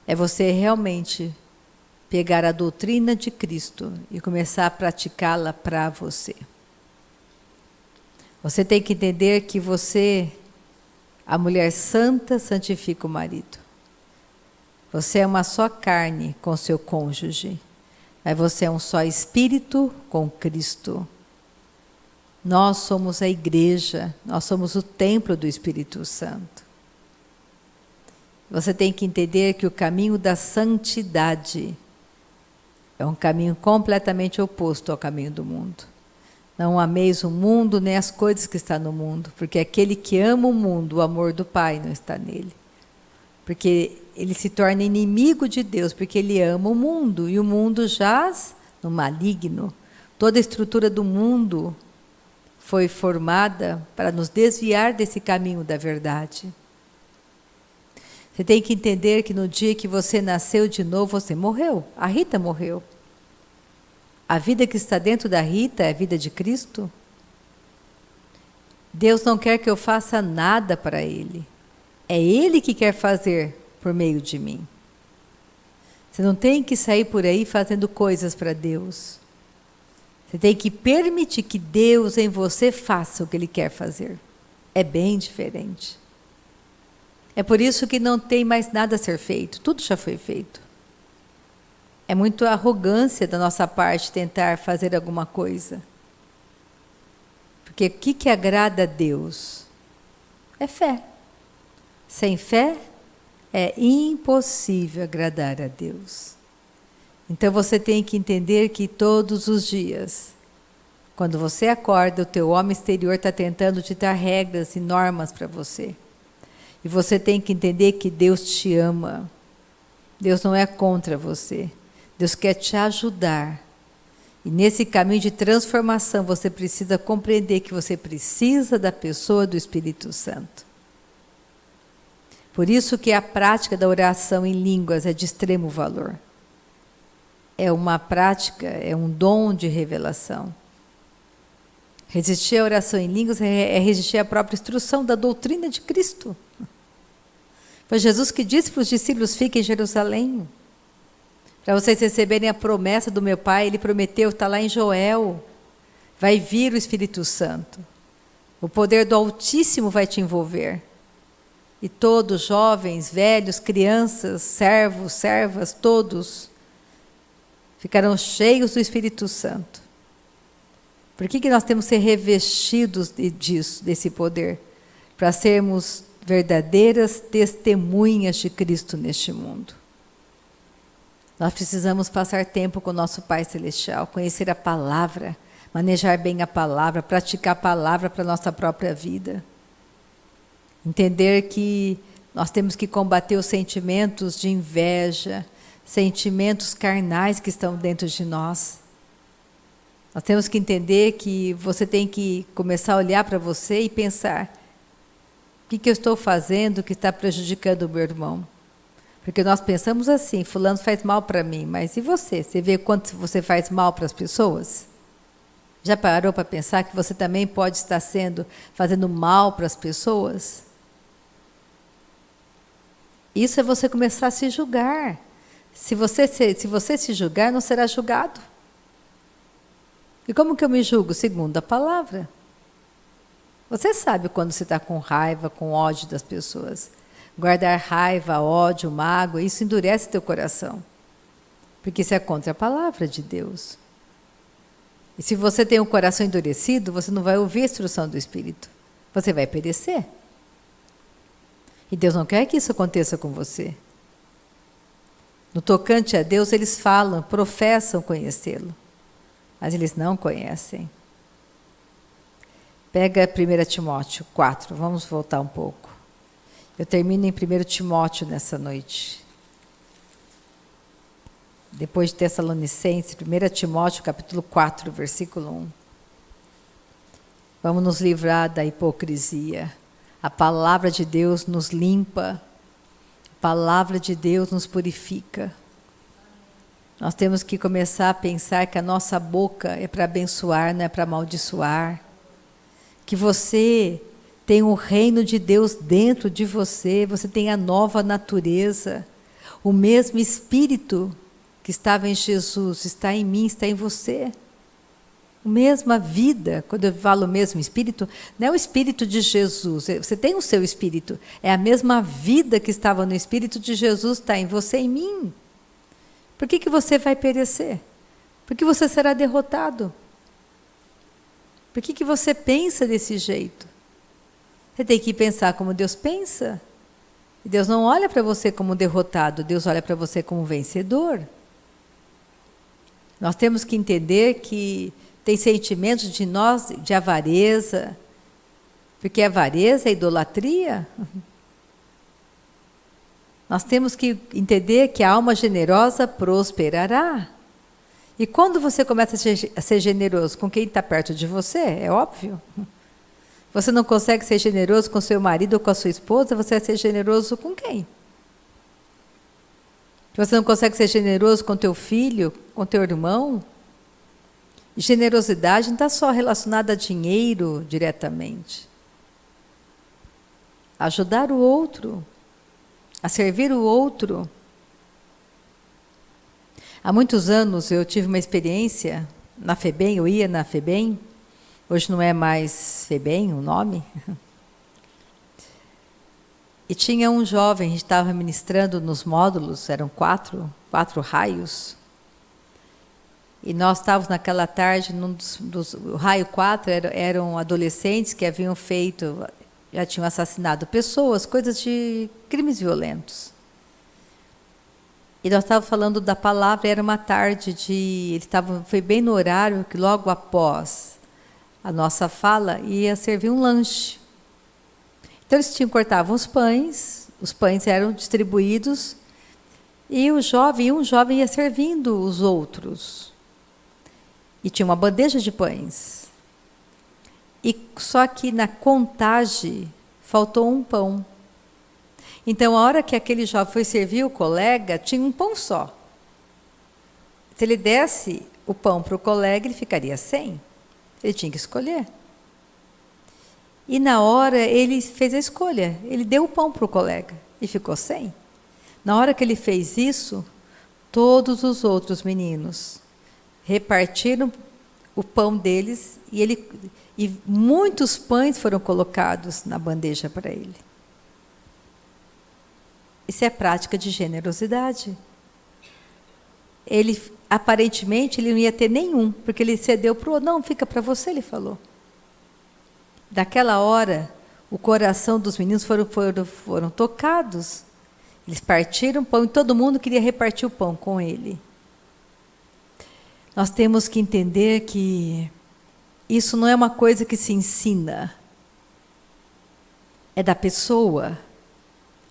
A: é você realmente pegar a doutrina de Cristo e começar a praticá-la para você. Você tem que entender que você, a mulher santa, santifica o marido. Você é uma só carne com seu cônjuge, mas você é um só espírito com Cristo. Nós somos a igreja, nós somos o templo do Espírito Santo. Você tem que entender que o caminho da santidade é um caminho completamente oposto ao caminho do mundo. Não ameis o mundo nem as coisas que estão no mundo, porque aquele que ama o mundo, o amor do Pai não está nele. Porque ele se torna inimigo de Deus, porque ele ama o mundo, e o mundo jaz no maligno. Toda a estrutura do mundo foi formada para nos desviar desse caminho da verdade. Você tem que entender que no dia que você nasceu de novo, você morreu. A Rita morreu. A vida que está dentro da Rita é a vida de Cristo. Deus não quer que eu faça nada para Ele. É Ele que quer fazer por meio de mim. Você não tem que sair por aí fazendo coisas para Deus. Você tem que permitir que Deus em você faça o que Ele quer fazer. É bem diferente. É por isso que não tem mais nada a ser feito. Tudo já foi feito. É muito arrogância da nossa parte tentar fazer alguma coisa. Porque o que agrada a Deus? É fé. Sem fé, é impossível agradar a Deus. Então você tem que entender que todos os dias, quando você acorda, o teu homem exterior está tentando te dar regras e normas para você. E você tem que entender que Deus te ama. Deus não é contra você. Deus quer te ajudar. E nesse caminho de transformação, você precisa compreender que você precisa da pessoa do Espírito Santo. Por isso que a prática da oração em línguas é de extremo valor. É uma prática, é um dom de revelação. Resistir à oração em línguas é resistir à própria instrução da doutrina de Cristo. Foi Jesus que disse para os discípulos, fiquem em Jerusalém. Para vocês receberem a promessa do meu Pai, Ele prometeu, está lá em Joel. Vai vir o Espírito Santo. O poder do Altíssimo vai te envolver. E todos, jovens, velhos, crianças, servos, servas, todos, ficarão cheios do Espírito Santo. Por que nós temos que ser revestidos disso, desse poder? Para sermos verdadeiras testemunhas de Cristo neste mundo. Nós precisamos passar tempo com o nosso Pai Celestial, conhecer a palavra, manejar bem a palavra, praticar a palavra para a nossa própria vida. Entender que nós temos que combater os sentimentos de inveja, sentimentos carnais que estão dentro de nós. Nós temos que entender que você tem que começar a olhar para você e pensar, o que eu estou fazendo que está prejudicando o meu irmão? Porque nós pensamos assim, fulano faz mal para mim, mas e você? Você vê quanto você faz mal para as pessoas? Já parou para pensar que você também pode estar fazendo mal para as pessoas? Isso é você começar a se julgar. Se você se julgar, não será julgado. E como que eu me julgo? Segundo a palavra. Você sabe quando você está com raiva, com ódio das pessoas. Guardar raiva, ódio, mágoa, isso endurece teu coração. Porque isso é contra a palavra de Deus. E se você tem um coração endurecido, você não vai ouvir a instrução do Espírito. Você vai perecer. E Deus não quer que isso aconteça com você. No tocante a Deus, eles falam, professam conhecê-lo. Mas eles não conhecem. Pega 1 Timóteo 4, vamos voltar um pouco. Eu termino em 1 Timóteo nessa noite. Depois de Tessalonicenses, 1 Timóteo capítulo 4, versículo 1. Vamos nos livrar da hipocrisia. A palavra de Deus nos limpa. A palavra de Deus nos purifica. Nós temos que começar a pensar que a nossa boca é para abençoar, não é para amaldiçoar. Que você tem o reino de Deus dentro de você, você tem a nova natureza. O mesmo Espírito que estava em Jesus está em mim, está em você. A mesma vida, quando eu falo o mesmo Espírito, não é o Espírito de Jesus, você tem o seu Espírito, é a mesma vida que estava no Espírito de Jesus, está em você e em mim. Por que você vai perecer? Porque você será derrotado. Por que você pensa desse jeito? Você tem que pensar como Deus pensa. E Deus não olha para você como derrotado, Deus olha para você como vencedor. Nós temos que entender que tem sentimentos de nós, de avareza, porque avareza é idolatria. Nós temos que entender que a alma generosa prosperará. E quando você começa a ser generoso com quem está perto de você, é óbvio. Você não consegue ser generoso com seu marido ou com a sua esposa, você vai ser generoso com quem? Você não consegue ser generoso com teu filho, com teu irmão? Generosidade não está só relacionada a dinheiro diretamente. Ajudar o outro, a servir o outro. Há muitos anos eu tive uma experiência na FEBEM, eu ia na FEBEM, hoje não é mais FEBEM o nome. E tinha um jovem, a gente estava ministrando nos módulos, eram quatro raios. E nós estávamos naquela tarde, o raio 4 eram adolescentes que haviam feito, já tinham assassinado pessoas, coisas de crimes violentos. E nós estávamos falando da palavra, era uma tarde foi bem no horário que logo após a nossa fala ia servir um lanche. Então eles cortavam os pães eram distribuídos e um jovem ia servindo os outros. E tinha uma bandeja de pães. E só que na contagem faltou um pão. Então, a hora que aquele jovem foi servir o colega, tinha um pão só. Se ele desse o pão para o colega, ele ficaria sem. Ele tinha que escolher. E na hora ele fez a escolha. Ele deu o pão para o colega e ficou sem. Na hora que ele fez isso, todos os outros meninos repartiram o pão deles e muitos pães foram colocados na bandeja para ele. Isso é prática de generosidade. Aparentemente, ele não ia ter nenhum, porque ele cedeu para o outro. Não, fica para você, ele falou. Daquela hora, o coração dos meninos foram tocados. Eles partiram o pão e todo mundo queria repartir o pão com ele. Nós temos que entender que isso não é uma coisa que se ensina. É da pessoa.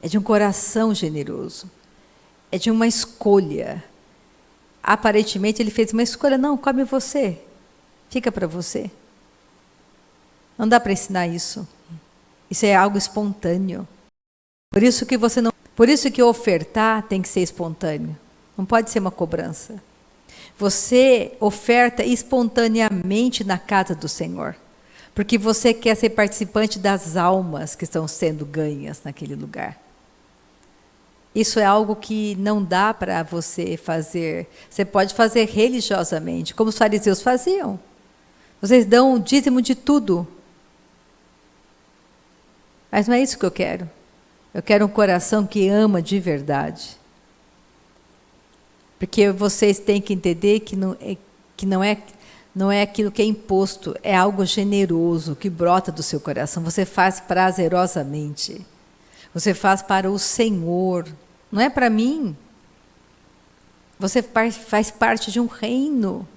A: É de um coração generoso. É de uma escolha. Aparentemente, ele fez uma escolha. Não, come você. Fica para você. Não dá para ensinar isso. Isso é algo espontâneo. Por isso que ofertar tem que ser espontâneo. Não pode ser uma cobrança. Você oferta espontaneamente na casa do Senhor. Porque você quer ser participante das almas que estão sendo ganhas naquele lugar. Isso é algo que não dá para você fazer. Você pode fazer religiosamente, como os fariseus faziam. Vocês dão o dízimo de tudo. Mas não é isso que eu quero. Eu quero um coração que ama de verdade. Porque vocês têm que entender que não é aquilo que é imposto, é algo generoso que brota do seu coração. Você faz prazerosamente. Você faz para o Senhor. Não é para mim. Você faz parte de um reino.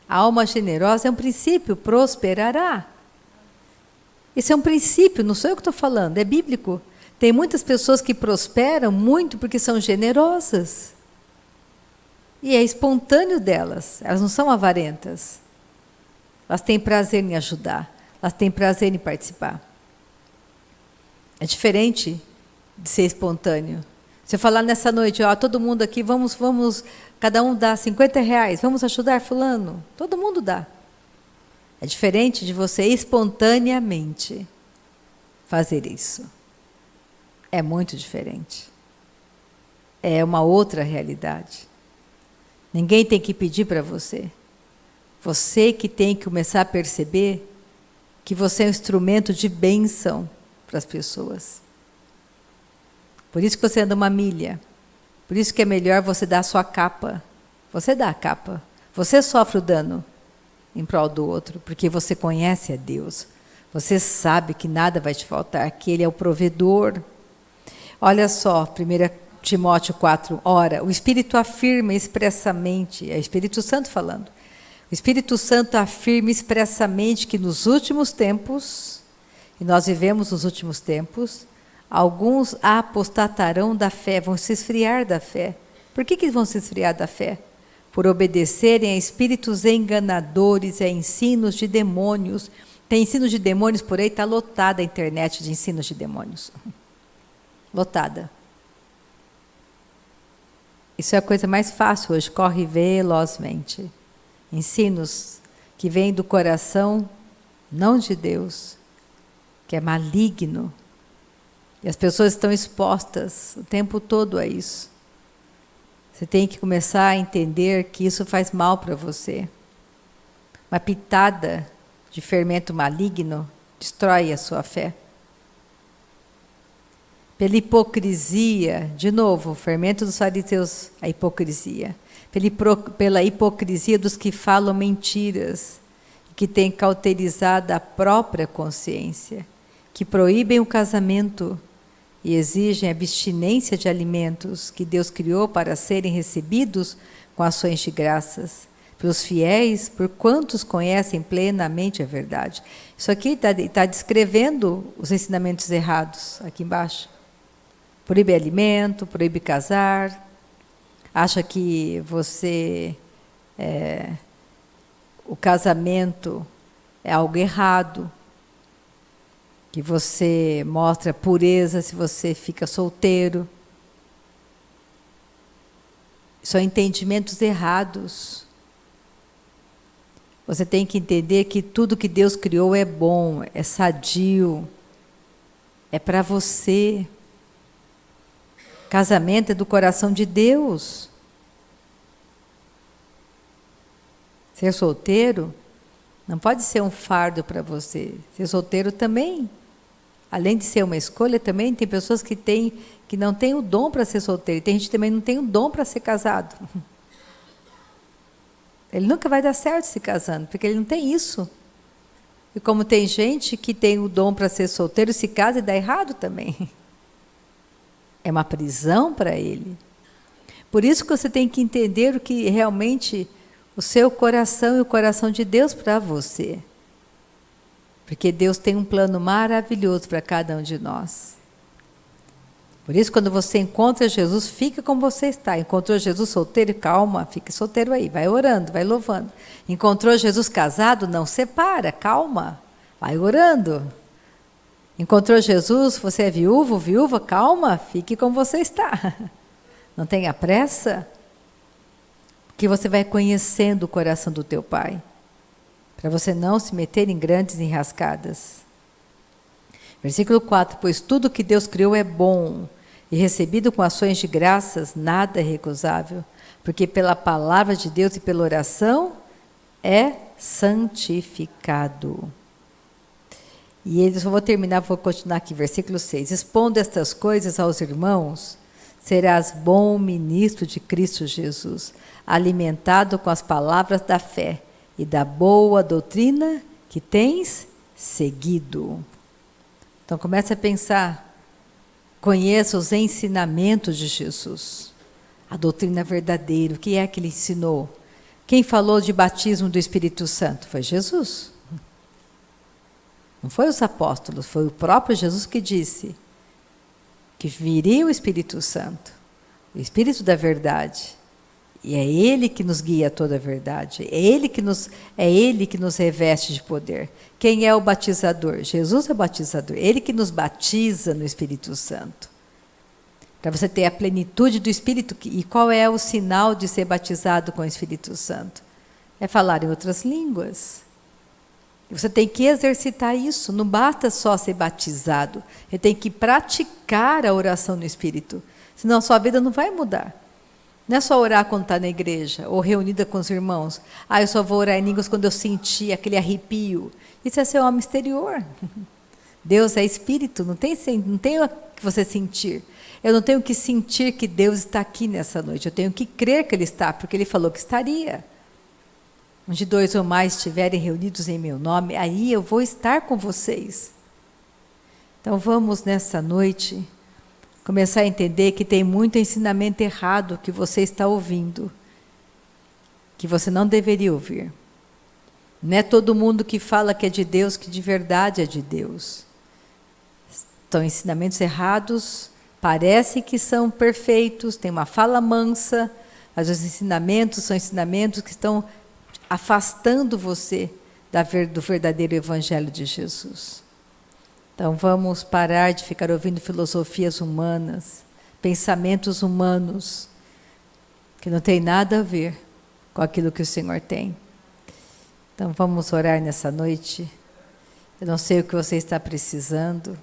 A: A alma generosa é um princípio, prosperará. Esse é um princípio, não sou eu que estou falando, é bíblico. Tem muitas pessoas que prosperam muito porque são generosas. E é espontâneo delas, elas não são avarentas. Elas têm prazer em ajudar, elas têm prazer em participar. É diferente de ser espontâneo. Se eu falar nessa noite, ó, todo mundo aqui, vamos, cada um dá R$50, vamos ajudar fulano. Todo mundo dá. É diferente de você espontaneamente fazer isso. É muito diferente. É uma outra realidade. Ninguém tem que pedir para você. Você que tem que começar a perceber que você é um instrumento de bênção para as pessoas. Por isso que você anda uma milha. Por isso que é melhor você dar a sua capa. Você dá a capa. Você sofre o dano em prol do outro, porque você conhece a Deus. Você sabe que nada vai te faltar, que Ele é o provedor. Olha só, 1 Timóteo 4, ora, o Espírito afirma expressamente, é o Espírito Santo falando, o Espírito Santo afirma expressamente que nos últimos tempos, e nós vivemos nos últimos tempos, alguns apostatarão da fé, vão se esfriar da fé. Por que vão se esfriar da fé? Por obedecerem a espíritos enganadores, a ensinos de demônios. Tem ensinos de demônios por aí, está lotada a internet de ensinos de demônios. Lotada. Isso é a coisa mais fácil hoje, corre velozmente. Ensinos que vêm do coração, não de Deus, que é maligno. E as pessoas estão expostas o tempo todo a isso. Você tem que começar a entender que isso faz mal para você. Uma pitada de fermento maligno destrói a sua fé. Pela hipocrisia, de novo, o fermento dos fariseus, a hipocrisia. Pela hipocrisia dos que falam mentiras, que têm cauterizado a própria consciência, que proíbem o casamento e exigem abstinência de alimentos que Deus criou para serem recebidos com ações de graças pelos fiéis, por quantos conhecem plenamente a verdade. Isso aqui está descrevendo os ensinamentos errados, aqui embaixo. Proíbe alimento, proíbe casar, acha que o casamento é algo errado, que você mostra pureza se você fica solteiro. São entendimentos errados. Você tem que entender que tudo que Deus criou é bom, é sadio, é para você. Casamento é do coração de Deus. Ser solteiro não pode ser um fardo para você. Ser solteiro também, além de ser uma escolha, também tem pessoas que não têm o dom para ser solteiro. Tem gente que também não tem o dom para ser casado. Ele nunca vai dar certo se casando, porque ele não tem isso. E como tem gente que tem o dom para ser solteiro, se casa e dá errado também. É uma prisão para ele. Por isso que você tem que entender o que realmente o seu coração e o coração de Deus para você. Porque Deus tem um plano maravilhoso para cada um de nós. Por isso, quando você encontra Jesus, fica como você está. Encontrou Jesus solteiro, calma, fique solteiro aí, vai orando, vai louvando. Encontrou Jesus casado, não separa, calma, vai orando. Encontrou Jesus, você é viúvo, viúva, calma, fique como você está. Não tenha pressa, porque você vai conhecendo o coração do teu Pai, para você não se meter em grandes enrascadas. Versículo 4, pois tudo que Deus criou é bom, e recebido com ações de graças, nada é recusável, porque pela palavra de Deus e pela oração é santificado. E eles, eu vou terminar, vou continuar aqui, versículo 6. Expondo estas coisas aos irmãos, serás bom ministro de Cristo Jesus, alimentado com as palavras da fé e da boa doutrina que tens seguido. Então comece a pensar, conheça os ensinamentos de Jesus, a doutrina verdadeira, o que é que ele ensinou. Quem falou de batismo do Espírito Santo? Foi Jesus. Não foi os apóstolos, foi o próprio Jesus que disse que viria o Espírito Santo, o Espírito da verdade, e é Ele que nos guia a toda a verdade, é Ele que nos reveste de poder. Quem é o batizador? Jesus é o batizador, Ele que nos batiza no Espírito Santo. Para você ter a plenitude do Espírito, e qual é o sinal de ser batizado com o Espírito Santo? É falar em outras línguas. Você tem que exercitar isso, não basta só ser batizado, você tem que praticar a oração no Espírito, senão a sua vida não vai mudar. Não é só orar quando está na igreja, ou reunida com os irmãos. Eu só vou orar em línguas quando eu sentir aquele arrepio. Isso é ser homem exterior. Deus é Espírito, não tem o que você sentir. Eu não tenho que sentir que Deus está aqui nessa noite, eu tenho que crer que Ele está, porque Ele falou que estaria. Onde 2 ou mais estiverem reunidos em meu nome, aí eu vou estar com vocês. Então vamos nessa noite começar a entender que tem muito ensinamento errado que você está ouvindo, que você não deveria ouvir. Não é todo mundo que fala que é de Deus, que de verdade é de Deus. Então ensinamentos errados, parece que são perfeitos, tem uma fala mansa, mas os ensinamentos são ensinamentos que estão afastando você do verdadeiro Evangelho de Jesus. Então vamos parar de ficar ouvindo filosofias humanas, pensamentos humanos, que não tem nada a ver com aquilo que o Senhor tem. Então vamos orar nessa noite. Eu não sei o que você está precisando,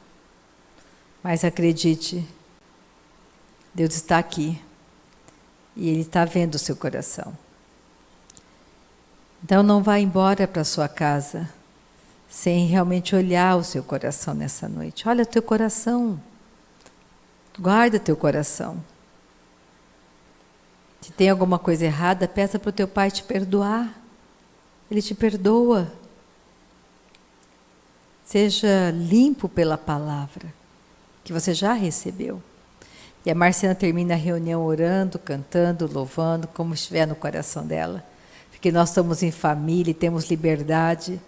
A: mas acredite, Deus está aqui e Ele está vendo o seu coração. Então não vá embora para a sua casa sem realmente olhar o seu coração nessa noite. Olha o teu coração. Guarda teu coração. Se tem alguma coisa errada, peça para o teu pai te perdoar. Ele te perdoa. Seja limpo pela palavra que você já recebeu. E a Marciana termina a reunião orando, cantando, louvando, como estiver no coração dela. Porque nós estamos em família e temos liberdade.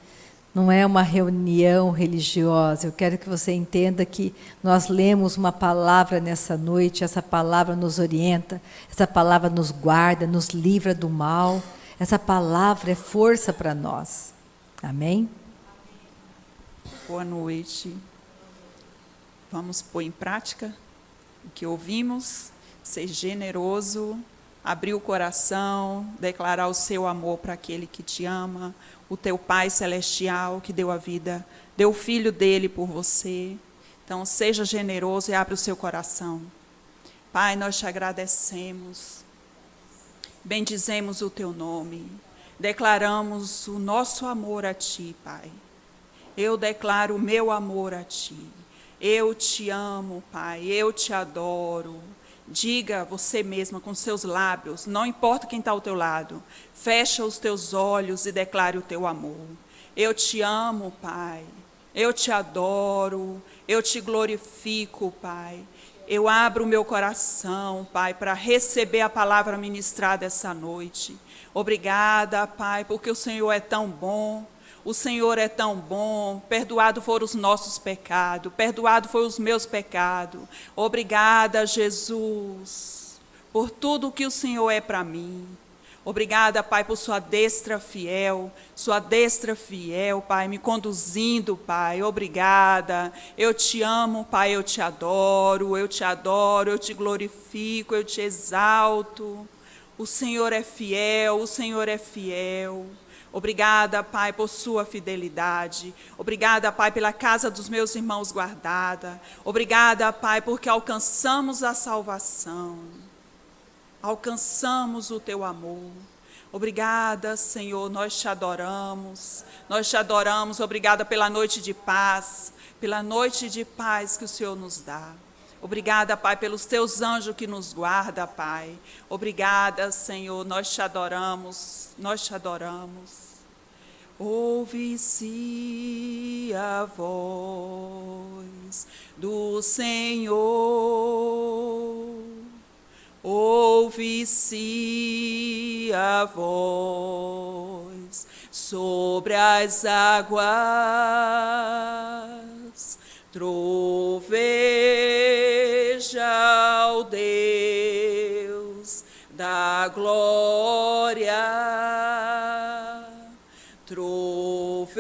A: Não é uma reunião religiosa. Eu quero que você entenda que nós lemos uma palavra nessa noite, essa palavra nos orienta, essa palavra nos guarda, nos livra do mal. Essa palavra é força para nós. Amém?
C: Boa noite. Vamos pôr em prática o que ouvimos, ser generoso, abrir o coração, declarar o seu amor para aquele que te ama, o teu Pai Celestial que deu a vida, deu o Filho dele por você. Então, seja generoso e abra o seu coração. Pai, nós te agradecemos, bendizemos o teu nome, declaramos o nosso amor a ti, Pai. Eu declaro o meu amor a ti. Eu te amo, Pai, eu te adoro. Diga você mesma com seus lábios, não importa quem está ao teu lado, fecha os teus olhos e declare o teu amor. Eu te amo, Pai, eu te adoro, eu te glorifico, Pai. Eu abro o meu coração, Pai, para receber a palavra ministrada essa noite. Obrigada, Pai, porque o Senhor é tão bom. O Senhor é tão bom, perdoado foram os nossos pecados, perdoado foram os meus pecados. Obrigada, Jesus, por tudo que o Senhor é para mim. Obrigada, Pai, por sua destra fiel, Pai, me conduzindo, Pai. Obrigada. Eu te amo, Pai, eu te adoro, eu te glorifico, eu te exalto. O Senhor é fiel, o Senhor é fiel. Obrigada, Pai, por sua fidelidade. Obrigada, Pai, pela casa dos meus irmãos guardada. Obrigada, Pai, porque alcançamos a salvação. Alcançamos o teu amor. Obrigada, Senhor, nós te adoramos. Nós te adoramos. Obrigada pela noite de paz que o Senhor nos dá. Obrigada, Pai, pelos teus anjos que nos guardam, Pai. Obrigada, Senhor, nós te adoramos, nós te adoramos. Ouve-se a voz do Senhor, ouve-se a voz sobre as águas. Troveja o Deus da glória, troveja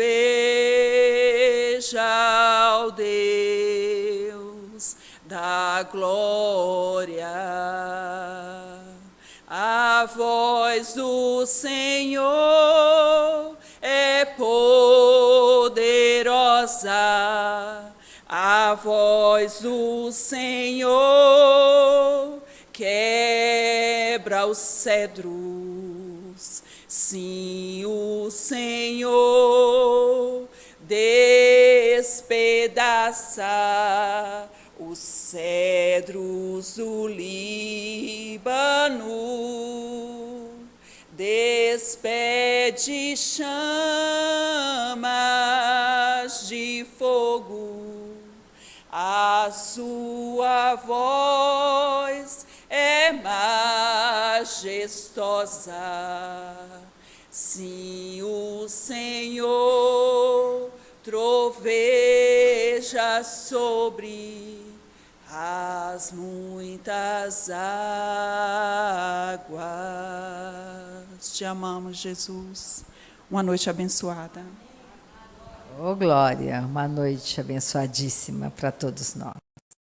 C: o Deus da glória. A voz do Senhor é poderosa. A voz do Senhor quebra os cedros. Sim, o Senhor despedaça os cedros do Líbano. Despede chamas de fogo. A sua voz é majestosa. Sim, o Senhor troveja sobre as muitas águas. Te amamos, Jesus. Uma noite abençoada.
A: Oh, glória, uma noite abençoadíssima para todos nós.